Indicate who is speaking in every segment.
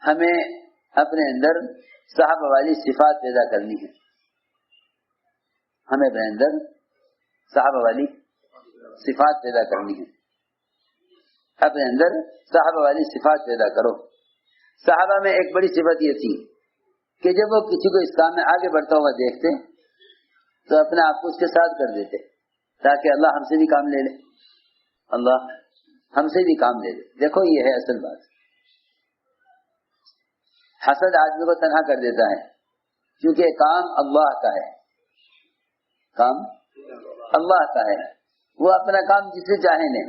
Speaker 1: ہمیں اپنے اندر صحابہ والی صفات پیدا کرنی ہے. ہمیں اپنے اندر صحابہ والی صفات پیدا کرنی ہے. اپنے اندر صحابہ والی صفات پیدا کرو. صحابہ میں ایک بڑی صفت یہ تھی کہ جب وہ کسی کو اسلام میں آگے بڑھتا ہوا دیکھتے تو اپنے آپ کو اس کے ساتھ کر دیتے تاکہ اللہ ہم سے بھی کام لے لے. اللہ ہم سے بھی کام لے لے. دیکھو یہ ہے اصل بات. حسد آدمی کو تنہا کر دیتا ہے کیونکہ کام اللہ کا ہے. کام اللہ کا ہے. وہ اپنا کام جسے چاہے لیں.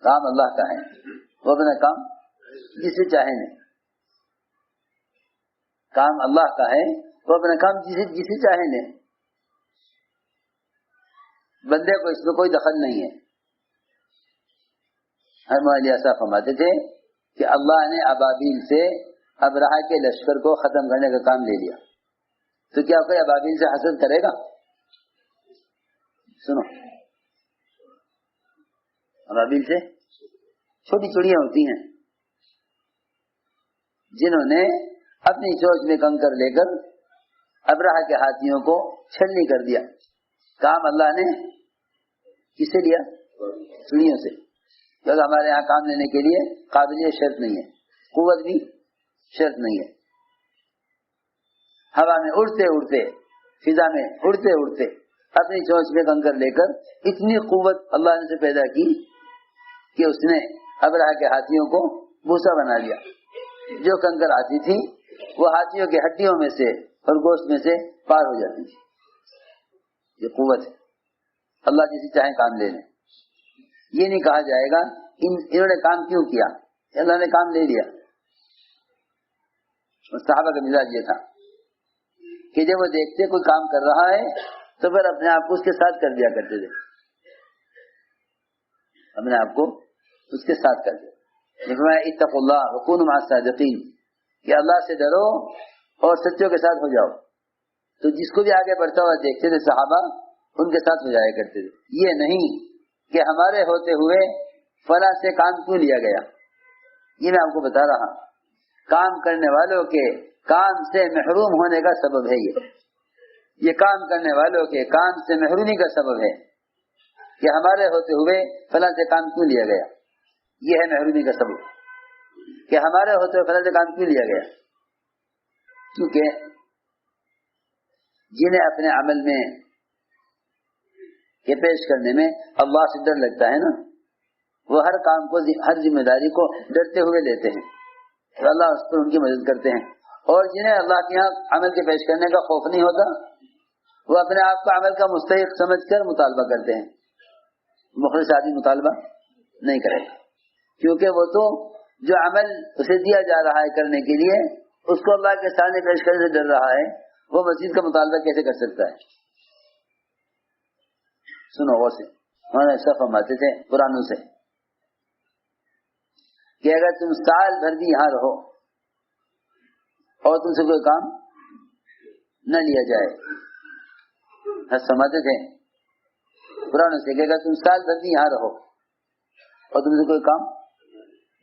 Speaker 1: کام اللہ کا ہے. وہ اپنا کام جسے چاہے لیں. کام اللہ کا ہے. وہ اپنا کام جسے چاہے لیں. بندے کو اس میں کوئی دخل نہیں ہے. ہم علیہ صاحب فرماتے تھے کہ اللہ نے ابابیل سے ابرہہ کے لشکر کو ختم کرنے کا کام لے لیا تو کیا کوئی ابابیل سے حسد کرے گا؟ سنو، ابابیل سے چھوٹی چڑیاں ہوتی ہیں جنہوں نے اپنی چوچ میں کنکر لے کر ابرہہ کے ہاتھیوں کو چھلنی کر دیا. کام اللہ نے کس سے لیا؟ چڑیوں سے. کیونکہ ہمارے یہاں کام لینے کے لیے قابلیت شرط نہیں ہے، قوت بھی شرط نہیں ہے. ہوا میں اڑتے اڑتے، فضا میں اڑتے اڑتے اپنی چونچ میں کنکر لے کر اتنی قوت اللہ نے سے پیدا کی کہ اس نے ابرہہ کے ہاتھیوں کو بھوسا بنا دیا. جو کنکر آتی تھی وہ ہاتھیوں کی ہڈیوں میں سے اور گوشت میں سے پار ہو جاتی تھی. یہ قوت ہے. اللہ جسے چاہے کام لے لیں. یہ نہیں کہا جائے گا انہوں نے کام کیوں کیا، اللہ نے کام لے لیا. صحابہ کا مزاج یہ تھا کہ جب وہ دیکھتے کوئی کام کر رہا ہے تو پھر اپنے آپ کو اس کے ساتھ کر دیا کرتے تھے. اپنے آپ کو اس کے ساتھ کر دیا. اتقوا اللہ وکونوا مع الصادقین، کہ اللہ سے ڈرو اور سچوں کے ساتھ ہو جاؤ. تو جس کو بھی آگے بڑھتا ہوا دیکھتے تھے صحابہ ان کے ساتھ ہو جایا کرتے تھے. یہ نہیں کہ ہمارے ہوتے ہوئے فلاں سے کام کیوں لیا گیا. یہ میں آپ کو بتا رہا ہوں. کام کرنے والوں کے کام سے محروم ہونے کا سبب ہے. یہ کام کرنے والوں کے کام سے محرومی کا سبب ہے کہ ہمارے ہوتے ہوئے فلاں سے کام کیوں لیا گیا. یہ ہے محرومی کا سبب کہ ہمارے ہوتے ہوئے فلاں سے کام کیوں لیا گیا. کیونکہ جنہیں اپنے عمل میں یہ پیش کرنے میں اللہ سے ڈر لگتا ہے نا، وہ ہر کام کو، ہر ذمہ داری کو ڈرتے ہوئے لیتے ہیں تو اللہ اس پر ان کی مدد کرتے ہیں. اور جنہیں اللہ کے یہاں عمل کے پیش کرنے کا خوف نہیں ہوتا وہ اپنے آپ کو عمل کا مستحق سمجھ کر مطالبہ کرتے ہیں. مخلص آدمی مطالبہ نہیں کرے گا کیونکہ وہ تو جو عمل اسے دیا جا رہا ہے کرنے کے لیے اس کو اللہ کے سامنے پیش کرنے سے ڈر رہا ہے. وہ مزید کا مطالبہ کیسے کر سکتا ہے؟ سنو غور سے. انہوں نے ایسا فرماتے تھے قرآنوں سے کہ اگر تم سال بھر بھی یہاں رہو اور تم سے کوئی کام نہ لیا جائے، فرماتے تھے قرآنوں سے کہ اگر تم سال بھر بھی یہاں رہو اور تم سے کوئی کام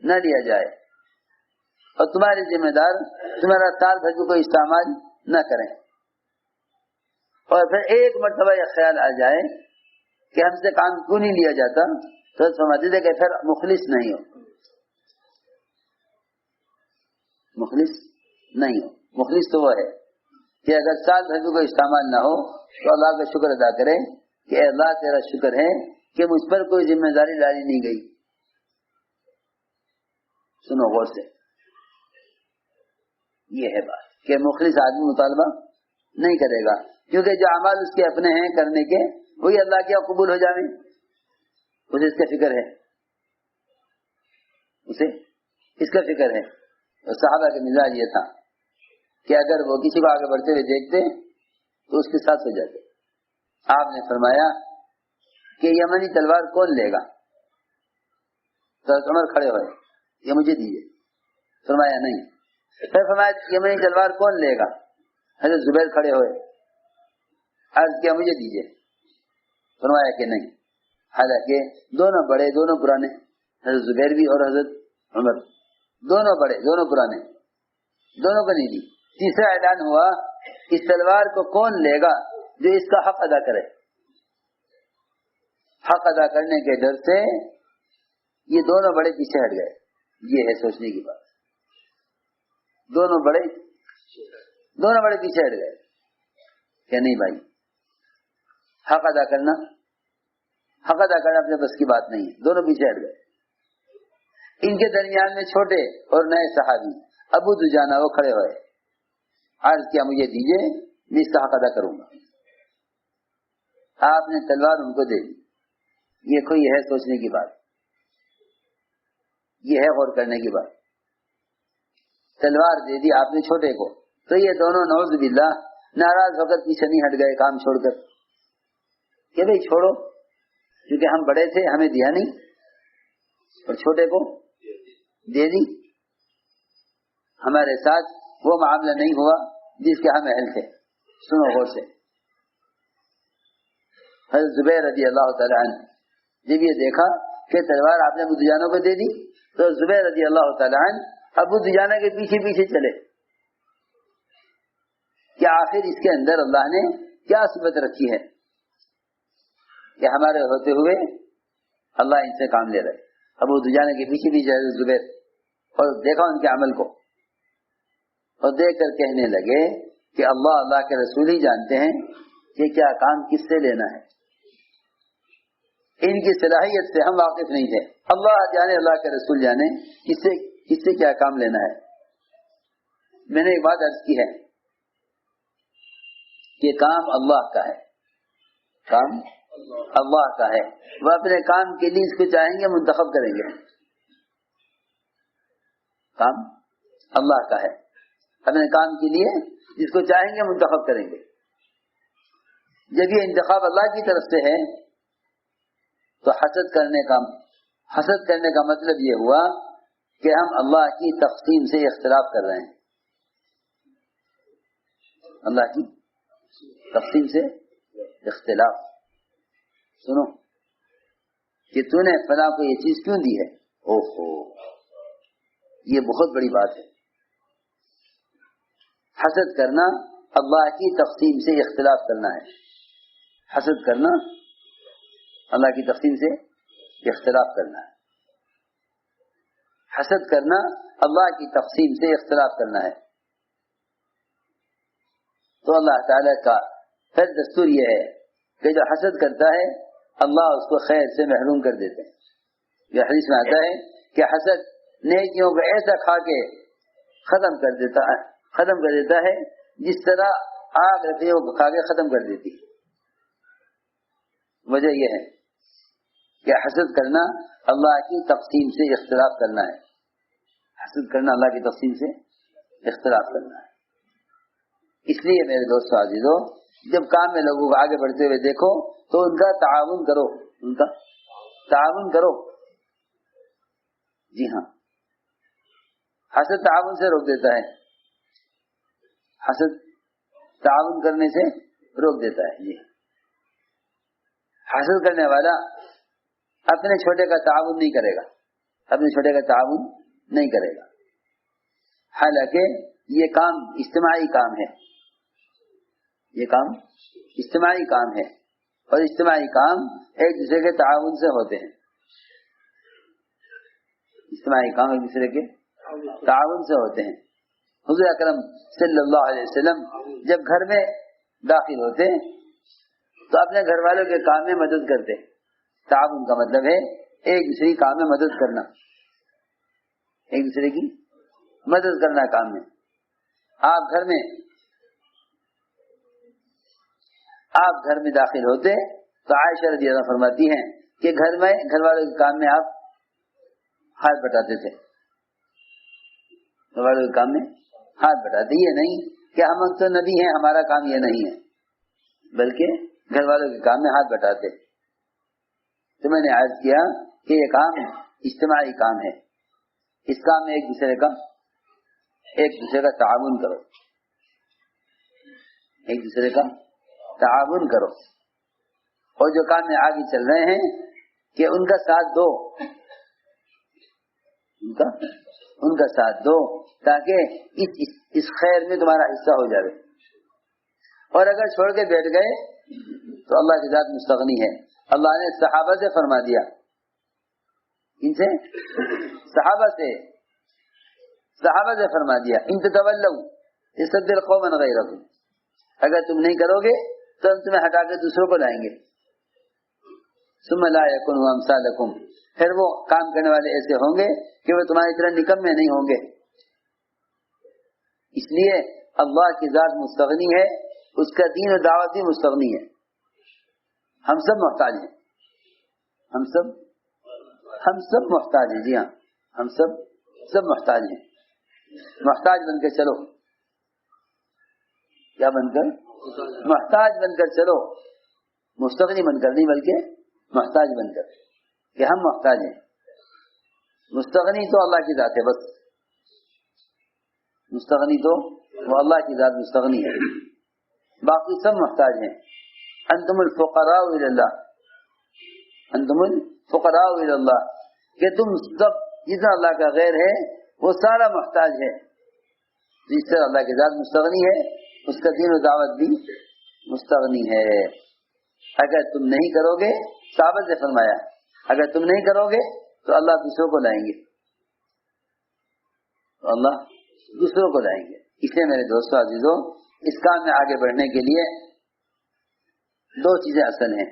Speaker 1: نہ لیا جائے اور تمہارے ذمہ دار تمہارا سال بھر کوئی استعمال نہ کریں اور پھر ایک مرتبہ یہ خیال آ جائے کہ ہم سے کام کیوں نہیں لیا جاتا تو سمجھتے تھے کہ پھر مخلص نہیں ہو. مخلص نہیں ہو. مخلص تو وہ ہے کہ اگر سال بھر بھی کوئی استعمال نہ ہو تو اللہ کا شکر ادا کرے کہ اے اللہ تیرا شکر ہے کہ مجھ پر کوئی ذمہ داری ڈالی نہیں گئی. سنو غور سے. یہ ہے بات کہ مخلص آدمی مطالبہ نہیں کرے گا کیونکہ جو اعمال اس کے اپنے ہیں کرنے کے وہی اللہ کے قبول ہو جائیں. اسے اس کا فکر ہے، اسے اس کا فکر ہے. صحابہ کا مزاج یہ تھا کہ اگر وہ کسی کو آگے بڑھتے ہوئے دیکھتے تو اس کے ساتھ ہو جاتے. آپ نے فرمایا کہ یمنی تلوار کون لے گا؟ تو عمر کھڑے ہوئے، یہ مجھے دیجیے. فرمایا نہیں. پھر فرمایا یمنی تلوار کون لے گا؟ حضرت زبیر کھڑے ہوئے، عرض کیا مجھے دیجیے. فرمایا کہ نہیں. حالانکہ دونوں بڑے، دونوں پرانے، حضرت زبیر بھی اور حضرت عمر. دونوں بڑے دونوں پرانے دونوں کو نہیں دی. تیسرا اعلان ہوا اس تلوار کو کون لے گا جو اس کا حق ادا کرے. حق ادا کرنے کے ڈر سے یہ دونوں بڑے پیچھے ہٹ گئے. یہ ہے سوچنے کی بات. دونوں بڑے پیچھے ہٹ گئے کہ نہیں بھائی حق ادا کرنا اپنے بس کی بات نہیں ہے. دونوں پیچھے ہٹ گئے. ان کے درمیان میں چھوٹے اور نئے صحابی ابو دجانہ وہ کھڑے ہوئے. عرض کیا مجھے دیجیے میں اس کا حق ادا کروں گا. آپ نے تلوار ان کو دے دی. یہ کوئی ہے سوچنے کی بات, یہ ہے غور کرنے کی بات. تلوار دے دی آپ نے چھوٹے کو, تو یہ دونوں نعوذ باللہ ناراض ہو کر پیچھے نہیں ہٹ گئے کام چھوڑ کر کہ بھئی چھوڑو, کیونکہ ہم بڑے تھے ہمیں دیا نہیں اور چھوٹے کو دے دی. ہمارے ساتھ وہ معاملہ نہیں ہوا جس کے ہم اہل تھے. سنو غور سے. حضرت زبیر رضی اللہ تعالی عنہ جب یہ دیکھا کہ تلوار آپ نے ابو دجانہ کو دے دی تو زبیر رضی اللہ تعالی عنہ ابو دجانہ کے پیچھے پیچھے چلے کہ آخر اس کے اندر اللہ نے کیا صفت رکھی ہے کہ ہمارے ہوتے ہوئے اللہ ان سے کام لے رہے. ابو دجانہ کے پیچھے پیچھے زبیر اور دیکھا ان کے عمل کو اور دیکھ کر کہنے لگے کہ اللہ کے رسول ہی جانتے ہیں کہ کیا کام کس سے لینا ہے. ان کی صلاحیت سے ہم واقف نہیں تھے. اللہ جانے, اللہ کے رسول جانے کس سے کیا کام لینا ہے. میں نے ایک بات عرض کی ہے کہ کام اللہ کا ہے, کام اللہ کا ہے. وہ اپنے کام کے لیے اس کو چاہیں گے منتخب کریں گے. کام اللہ کا ہے, اپنے کام کے لیے جس کو چاہیں گے منتخب کریں گے. جب یہ انتخاب اللہ کی طرف سے ہے تو حسد کرنے کا مطلب یہ ہوا کہ ہم اللہ کی تقسیم سے اختلاف کر رہے ہیں. اللہ کی تقسیم سے اختلاف. سنو کہ تو نے فلاں کو یہ چیز کیوں دی ہے, اوہو یہ بہت بڑی بات ہے. حسد کرنا اللہ کی تقسیم سے اختلاف کرنا ہے. حسد کرنا اللہ کی تقسیم سے اختلاف کرنا ہے. حسد کرنا اللہ کی تقسیم سے اختلاف کرنا ہے. تو اللہ تعالی کا پھر دستور یہ ہے کہ جو حسد کرتا ہے اللہ اس کو خیر سے محروم کر دیتے ہیں. یہ حدیث میں آتا ہے کہ حسد نیکیوں کو ایسا کھا کے ختم کر دیتا ہے جس طرح آگ رکھیوں کو کھا کے ختم کر دیتی ہے. وجہ یہ ہے کہ حسد کرنا اللہ کی تقسیم سے اختلاف کرنا ہے. حسد کرنا اللہ کی تقسیم سے اختلاف کرنا ہے. اس لیے میرے دوستو عزیزو, جب کام میں لوگوں کو آگے بڑھتے ہوئے دیکھو تو ان کا تعاون کرو, ان کا تعاون کرو. جی ہاں, حسد تعاون سے روک دیتا ہے. حسد تعاون کرنے سے روک دیتا ہے. جی, حسد کرنے والا اپنے چھوٹے کا تعاون نہیں کرے گا, اپنے چھوٹے کا تعاون نہیں کرے گا. حالانکہ یہ کام اجتماعی کام ہے, یہ کام اجتماعی کام ہے اور اجتماعی کام ایک دوسرے کے تعاون سے ہوتے ہیں. اجتماعی کام ایک دوسرے کے تعاون سے ہوتے ہیں. حضور اکرم صلی اللہ علیہ وسلم جب گھر میں داخل ہوتے تو اپنے گھر والوں کے کام میں مدد کرتے. تعاون کا مطلب ہے ایک دوسرے کی کام میں مدد کرنا, ایک دوسرے کی مدد کرنا کام میں. آپ گھر میں داخل ہوتے تو عائشہ رضی اللہ فرماتی ہیں کہ گھر والوں کے کام میں آپ ہاتھ بٹاتے تھے. گھر والوں کے کام میں ہاتھ بٹاتے. یہ نہیں کہ ہم تو نبی ہیں ہمارا کام یہ نہیں ہے, بلکہ گھر والوں کے کام میں ہاتھ بٹاتے. تو میں نے عرض کیا کہ یہ کام اجتماعی کام ہے. اس کام میں ایک دوسرے کا تعاون کرو, ایک دوسرے کا تعاون کرو. اور جو کام میں آگے چل رہے ہیں کہ ان کا ساتھ دو, ان کا ساتھ دو تاکہ اس خیر میں تمہارا حصہ ہو جائے. اور اگر چھوڑ کے بیٹھ گئے تو اللہ کی ذات مستغنی ہے. اللہ نے صحابہ سے فرما دیا، ان سے صحابہ سے فرما دیا ان تتولوا یستبدل قوما غیرکم، اگر تم نہیں کرو گے تو ہم تمہیں ہٹا کے دوسروں کو لائیں گے. ثم لا یکونوا امثالکم، پھر وہ کام کرنے والے ایسے ہوں گے کہ وہ تمہاری طرح نکمے نہیں ہوں گے. اس لیے اللہ کی ذات مستغنی ہے، اس کا دین و دعوت بھی مستغنی ہے. ہم سب محتاج ہیں، ہم سب محتاج ہیں. جی ہاں، ہم سب محتاج ہیں. محتاج بن کر چلو. کیا بن کر؟ محتاج بن کر چلو. مستغنی بن کر نہیں بلکہ محتاج بن کر، کہ ہم محتاج ہیں. مستغنی تو اللہ کی ذات ہے، بس مستغنی تو وہ اللہ کی ذات مستغنی ہے، باقی سب محتاج ہیں. انتم الفقراء الی اللہ، انتم الفقراء الی اللہ، کہ تم سب جتنا اللہ کا غیر ہے وہ سارا محتاج ہے. جس طرح اللہ کی ذات مستغنی ہے اس کا دین و دعوت بھی مستغنی ہے. اگر تم نہیں کرو گے، صحابہ سے فرمایا اگر تم نہیں کرو گے تو اللہ دوسروں کو لائیں گے، اللہ دوسروں کو لائیں گے. اس لیے میرے دوستو عزیزو، اس کام میں آگے بڑھنے کے لیے دو چیزیں اصل ہیں،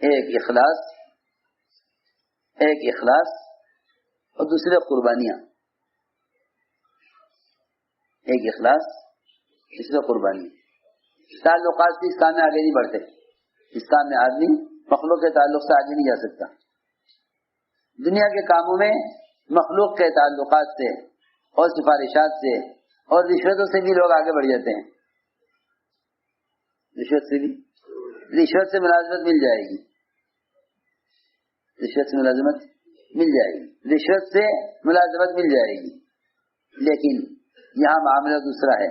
Speaker 1: ایک اخلاص اور دوسرے قربانیاں. ایک اخلاص، دوسرے قربانی. تعلقات سے اس کام میں آگے نہیں بڑھتے. اس کام میں آدمی مخلوق کے تعلق سے آگے نہیں جا سکتا. دنیا کے کاموں میں مخلوق کے تعلقات سے اور سفارشات سے اور رشوتوں سے بھی لوگ آگے بڑھ جاتے ہیں. رشوت سے ملازمت مل جائے گی، رشوت سے ملازمت مل جائے گی. لیکن یہاں معاملہ دوسرا ہے.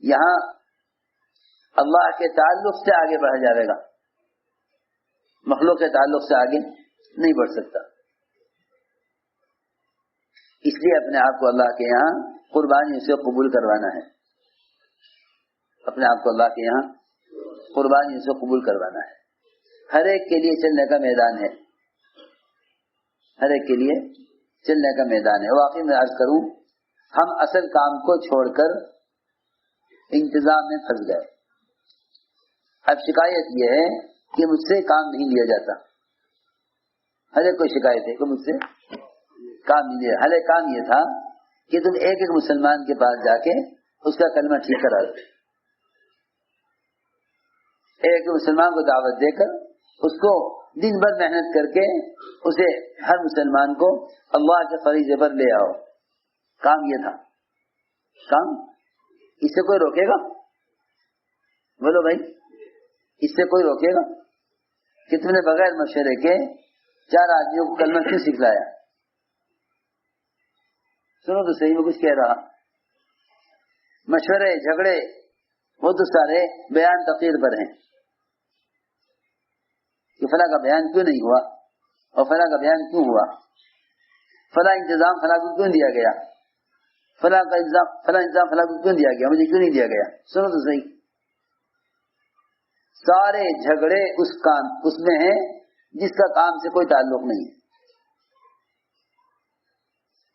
Speaker 1: یہاں اللہ کے تعلق سے آگے بڑھا جائے گا، مخلوق کے تعلق سے آگے نہیں بڑھ سکتا. اس لیے اپنے آپ کو اللہ کے یہاں قربانی سے قبول کروانا ہے. اپنے آپ کو اللہ کے یہاں قربانی سے قبول کروانا ہے. ہر ایک کے لیے چلنے کا میدان ہے، ہر ایک کے لیے چلنے کا میدان ہے. واقعی میں عرض کروں، ہم اصل کام کو چھوڑ کر انتظام میں پھنس گئے. اب شکایت یہ ہے کہ مجھ سے کام نہیں لیا جاتا. ہر ایک کو شکایت ہے کہ مجھ سے کام نہیں لیا. حالانکہ کام یہ تھا کہ تم ایک مسلمان کے پاس جا کے اس کا کلمہ ٹھیک کرا دو. ایک مسلمان کو دعوت دے کر اس کو دن بھر محنت کر کے اسے ہر مسلمان کو اللہ کے فریضے پر لے آؤ. کام یہ تھا. کام اس سے کوئی روکے گا؟ بولو بھائی، اس سے کوئی روکے گا کہ تم نے بغیر مشورے کے 4 آدمیوں کو کلمہ کیوں سکھلایا؟ سنو تو صحیح، میں کچھ کہہ رہا. مشورے جھگڑے وہ تو سارے بیان تقریر پر ہیں کہ فلاں کا بیان کیوں نہیں ہوا اور فلاں کا بیان کیوں ہوا، فلاں انتظام فلاں کو کیوں دیا گیا، فلاں انتظام فلاں کو کیوں دیا گیا، مجھے کیوں نہیں دیا گیا. سنو تو صحیح، سارے جھگڑے اس میں ہیں جس کا کام سے کوئی تعلق نہیں.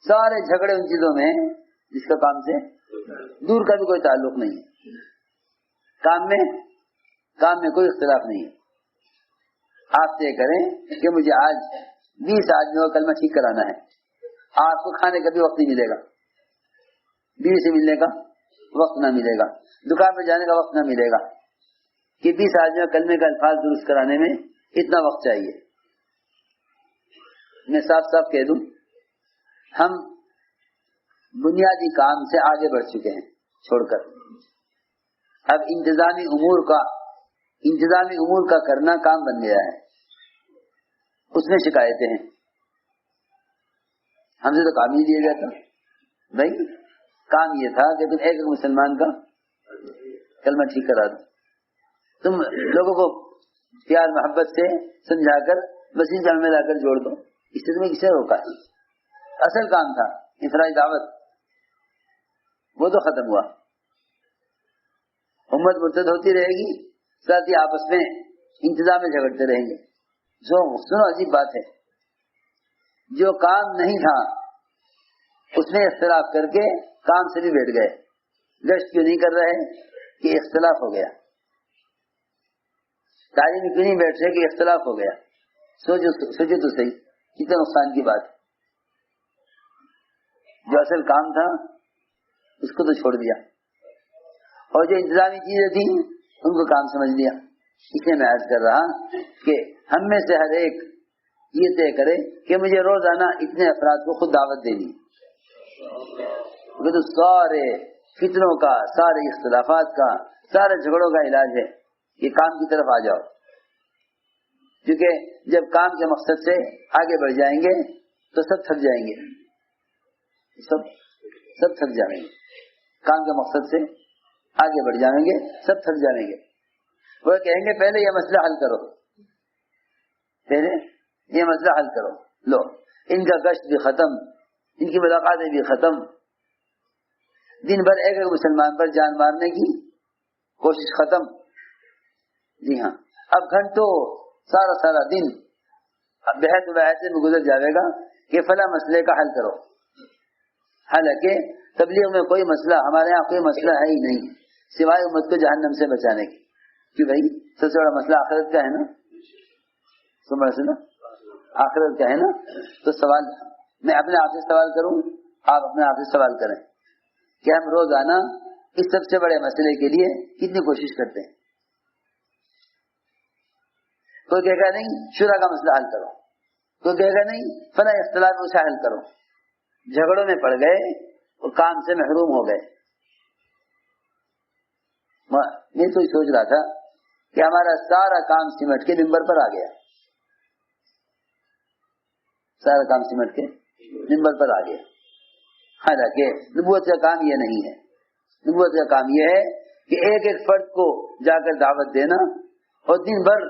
Speaker 1: سارے جھگڑے ان چیزوں میں ہیں جس کا کام سے دور کا بھی کوئی تعلق نہیں ہے. کام میں کوئی اختلاف نہیں ہے. آپ طے کریں کہ مجھے آج 20 آدمیوں کا کلمہ ٹھیک کرانا ہے. آپ کو کھانے کا بھی وقت نہیں ملے گا، بیوی سے ملنے کا وقت نہ ملے گا، دکان پہ جانے کا وقت نہ ملے گا کہ 20 آدمیوں کلمے کا الفاظ درست کرانے میں اتنا وقت چاہیے. میں صاف کہہ دوں، ہم بنیادی کام سے آگے بڑھ چکے ہیں چھوڑ کر. اب انتظامی امور کا کرنا کام بن گیا ہے. اس میں شکایتیں ہیں. ہم سے تو کام ہی دیا گیا تھا بھائی، کام یہ تھا کہ تم ایک مسلمان کا کلمہ ٹھیک کرا دو. تم لوگوں کو پیار محبت سے سمجھا کر مسجد جامع میں لا کر جوڑ دو. اس سے تمہیں کسے روکا ہے؟ اصل کام تھا انفرادی دعوت، وہ تو ختم ہوا. امت مرتد ہوتی رہے گی، ساتھ ہی آپس میں انتظام میں جھگڑتے رہیں گے. جو سنو عجیب بات ہے، جو کام نہیں تھا اس میں اختلاف کر کے کام سے بھی بیٹھ گئے. گشت کیوں نہیں کر رہے کہ اختلاف ہو گیا. تعلیم کیوں نہیں بیٹھ رہے کہ اختلاف ہو گیا. سوچو تو صحیح کتنے نقصان کی بات. جو اصل کام تھا اس کو تو چھوڑ دیا، اور جو انتظامی چیزیں تھیں ان کو کام سمجھ لیا. اس لیے میں عرض کر رہا کہ ہم میں سے ہر ایک یہ طے کرے کہ مجھے روزانہ اتنے افراد کو خود دعوت دینی. تو سارے فتنوں کا، سارے اختلافات کا، سارے جھگڑوں کا علاج ہے کہ کام کی طرف آ جاؤ. کیونکہ جب کام کے مقصد سے آگے بڑھ جائیں گے تو سب تھک جائیں گے، سب تھک جائیں گے. کام کے مقصد سے آگے بڑھ جائیں گے، سب تھک جائیں گے. وہ کہیں گے پہلے یہ مسئلہ حل کرو، پہلے یہ مسئلہ حل کرو. لو ان کا گشت بھی ختم، ان کی ملاقاتیں بھی ختم. دن بھر ایک ایک مسلمان پر جان مارنے کی کوشش ختم. جی ہاں، اب گھنٹوں سارا دن بحث و بحث میں گزر جائے گا کہ فلاں مسئلے کا حل کرو. حالانکہ تبلیغ میں کوئی مسئلہ، ہمارے یہاں کوئی مسئلہ ہے ہی نہیں سوائے امت کو جہنم سے بچانے کی. کہ بھائی سب سے بڑا مسئلہ آخرت کا ہے نا، سب بڑا مسئلہ آخرت کا ہے نا. تو سوال میں اپنے آپ سے سوال کروں، آپ اپنے آپ سے سوال کریں کہ ہم روزانہ اس سب سے بڑے مسئلے کے لیے کتنی کوشش کرتے ہیں. کوئی کہے گا نہیں شورا کا مسئلہ حل کرو، کوئی کہے گا نہیں فلاں اختلاف اسے حل کرو. جھگڑوں میں پڑ گئے اور کام سے محروم ہو گئے. میں تو سوچ رہا تھا کہ ہمارا سارا کام سمٹ کے ممبر پر آ گیا، سارا کام سمٹ کے ممبر پر آ گیا. حالانکہ نبوت کا کام یہ نہیں ہے. نبوت کا کام یہ ہے کہ ایک ایک فرد کو جا کر دعوت دینا اور دن بھر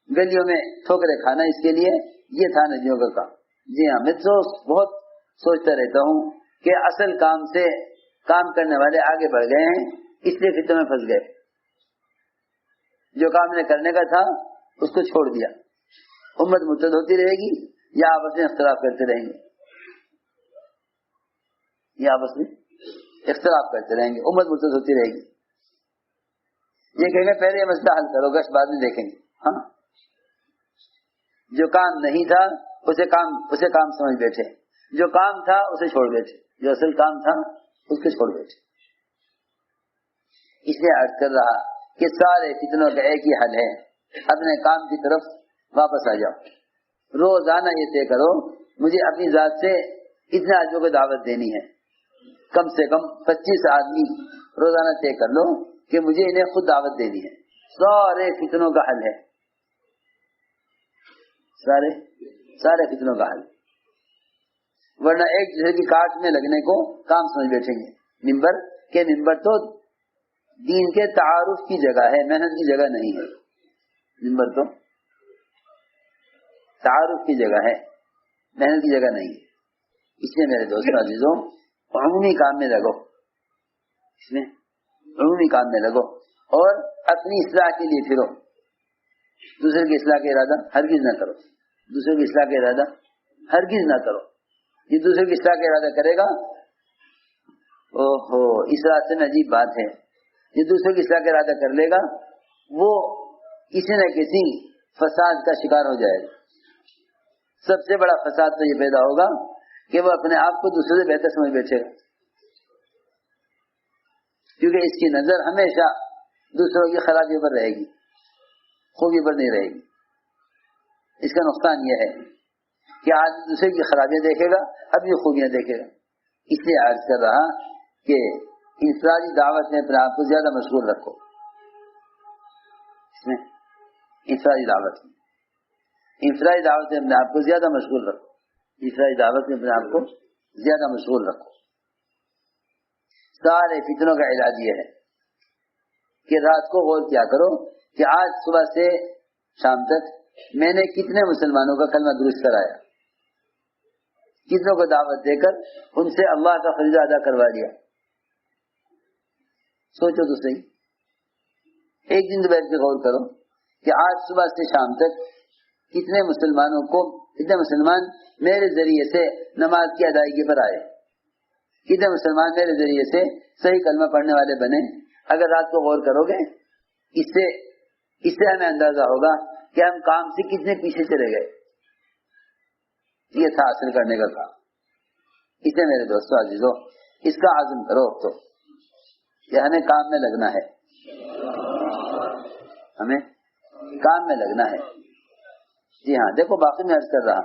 Speaker 1: گلیوں میں ٹھوکرے کھانا. اس کے لیے یہ تھا نبیوں کا کام. جی ہاں، میں تو بہت سوچتا رہتا ہوں کہ اصل کام سے کام کرنے والے آگے بڑھ گئے ہیں، اس لیے فتنوں میں پھنس گئے. جو کام نے کرنے کا تھا اس کو چھوڑ دیا. امت مرتد ہوتی رہے گی یا آپس میں اختلاف کرتے رہیں گے، یا آپس میں اختلاف کرتے رہیں گے. امت مرتد ہوتی رہے گی. یہ کہیں گے پہلے یہ مسئلہ حل کرو، گشت بعد میں دیکھیں گے. ہاں، جو کام نہیں تھا اسے کام سمجھ بیٹھے، جو کام تھا اسے چھوڑ بیٹھے، جو اصل کام تھا اس کو چھوڑ بیٹھے. اس لیے عرض کر رہا کہ سارے فتنوں کا ایک ہی حل ہے، اپنے کام کی طرف واپس آ جاؤ. روزانہ یہ طے کرو مجھے اپنی ذات سے اتنے آدمیوں کو دعوت دینی ہے. کم سے کم 25 آدمی روزانہ طے کر لو کہ مجھے انہیں خود دعوت دینی ہے. سارے فتنوں کا حل ہے، سارے فتنوں کا حل. ورنہ ایک دوسرے کی کاٹ میں لگنے کو کام سمجھ بیٹھیں گے. ممبر تو دین کے تعارف کی جگہ ہے، محنت کی جگہ نہیں ہے. ممبر تو تعارف کی جگہ ہے، محنت کی جگہ نہیں ہے. اس لیے میرے دوست عزیزوں، عمومی کام میں لگو، اس میں عمومی کام میں لگو اور اپنی اصلاح کے لیے پھرو. دوسرے کی اصلاح کا ارادہ ہرگز نہ کرو. دوسرے کی اصلاح کا ارادہ ہرگز نہ کرو. یہ دوسرے کی اصلاح کا ارادہ کرے گا، اوہو، اس راستے میں عجیب بات ہے. یہ دوسرے کی اصلاح کا ارادہ کر لے گا، وہ کسی نہ کسی فساد کا شکار ہو جائے گا. سب سے بڑا فساد تو یہ پیدا ہوگا کہ وہ اپنے آپ کو دوسرے سے بہتر سمجھ بیٹھے گا، کیونکہ اس کی نظر ہمیشہ دوسروں کی خرابیوں پر رہے گی، خوبی پر نہیں رہے گی. اس کا نقصان یہ ہے کہ آدمی دوسرے کی خرابیاں دیکھے گا، اپنی خوبیاں دیکھے گا. اس لیے عرض کر رہا کہ انفرادی دعوت میں اپنے آپ کو زیادہ مشغول رکھو. اس میں انفرادی دعوت میں اپنے آپ کو زیادہ مشغول رکھو. انفرادی دعوت میں اپنے آپ کو زیادہ مشغول رکھو. سارے فتنوں کا علاج یہ ہے کہ رات کو غور کیا کرو کہ آج صبح سے شام تک میں نے کتنے مسلمانوں کا کلمہ درست کرایا. کتنوں کو دعوت دے کر ان سے اللہ کا فریضہ ادا کروا دیا. سوچو تو صحیح. ایک دن تو بیٹھ کے غور کرو کہ آج صبح سے شام تک کتنے مسلمان میرے ذریعے سے نماز کی ادائیگی پر آئے, کتنے مسلمان میرے ذریعے سے صحیح کلمہ پڑھنے والے بنے. اگر رات کو غور کرو گے اس سے ہمیں اندازہ ہوگا کہ ہم کام سے کتنے پیچھے چلے گئے. یہ تھا حاصل کرنے کا کام. اسے میرے دوستو عزیزو اس کا عزم کرو. تو یہ ہمیں کام میں لگنا ہے, ہمیں کام میں لگنا ہے. جی ہاں, دیکھو باقی میں عرض کر رہا